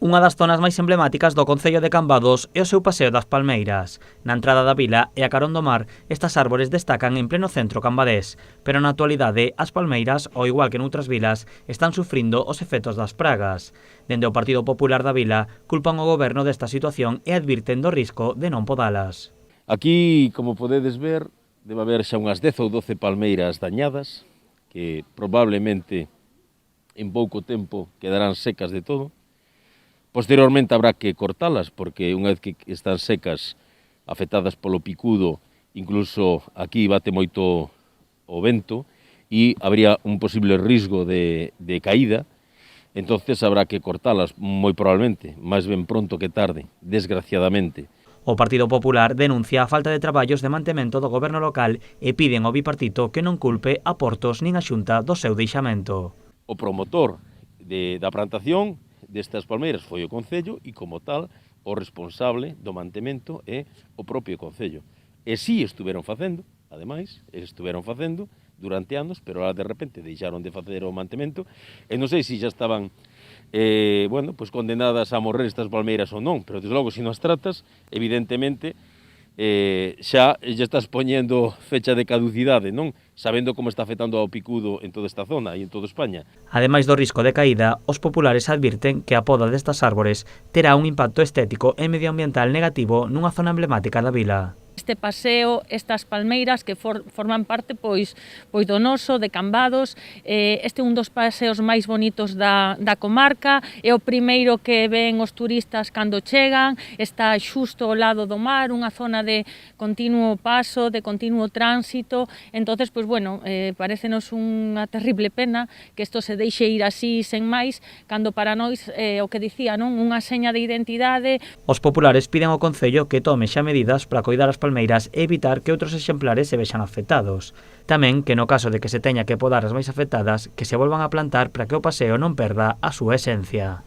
Unha das zonas máis emblemáticas do concello de Cambados é o seu paseo das Palmeiras. Na entrada da vila e a carón do mar, estas árbores destacan en pleno centro cambadés, pero na actualidade as palmeiras, ao igual que noutras vilas, están sufrindo os efectos das pragas. Dende o Partido Popular da vila, culpan o goberno desta situación e advirten do risco de non podalas. Aquí, como podedes ver, debe haber xa unhas 10 ou 12 palmeiras dañadas, que probablemente en pouco tempo quedarán secas de todo. Posteriormente habrá que cortalas, porque unha vez que están secas, afectadas polo picudo, incluso aquí bate moito o vento, e habría un posible risco de caída, entonces habrá que cortalas, moi probablemente, máis ben pronto que tarde, desgraciadamente. O Partido Popular denuncia a falta de traballos de mantemento do goberno local e piden ao bipartito que non culpe a Portos nin a Xunta do seu deixamento. O promotor da plantación destas palmeiras foi o Concello e, como tal, o responsable do mantemento é o propio Concello. E si estuveron facendo, ademais, durante anos, pero ahora de repente deixaron de facer o mantemento, e non sei se xa estaban condenadas a morrer estas palmeiras ou non, pero desde logo, se non as tratas, evidentemente, xa estás poñendo fecha de caducidade, non? Sabendo como está afectando ao picudo en toda esta zona e en toda España. Ademais do risco de caída, os populares advirten que a poda destas árbores terá un impacto estético e medioambiental negativo nunha zona emblemática da vila. Este paseo, estas palmeiras que forman parte pois do noso, de Cambados, este é un dos paseos máis bonitos da comarca, é o primeiro que ven os turistas cando chegan, está xusto ao lado do mar, unha zona de continuo paso, de continuo tránsito, entonces, parécenos unha terrible pena que isto se deixe ir así sen máis, cando para nós, o que dicía, non? Unha seña de identidade. Os populares piden ao Concello que tome xa medidas para coidar as palmeiras e evitar que outros exemplares se vexan afectados. Tamén que no caso de que se teña que podar as máis afectadas, que se volvan a plantar para que o paseo non perda a súa esencia.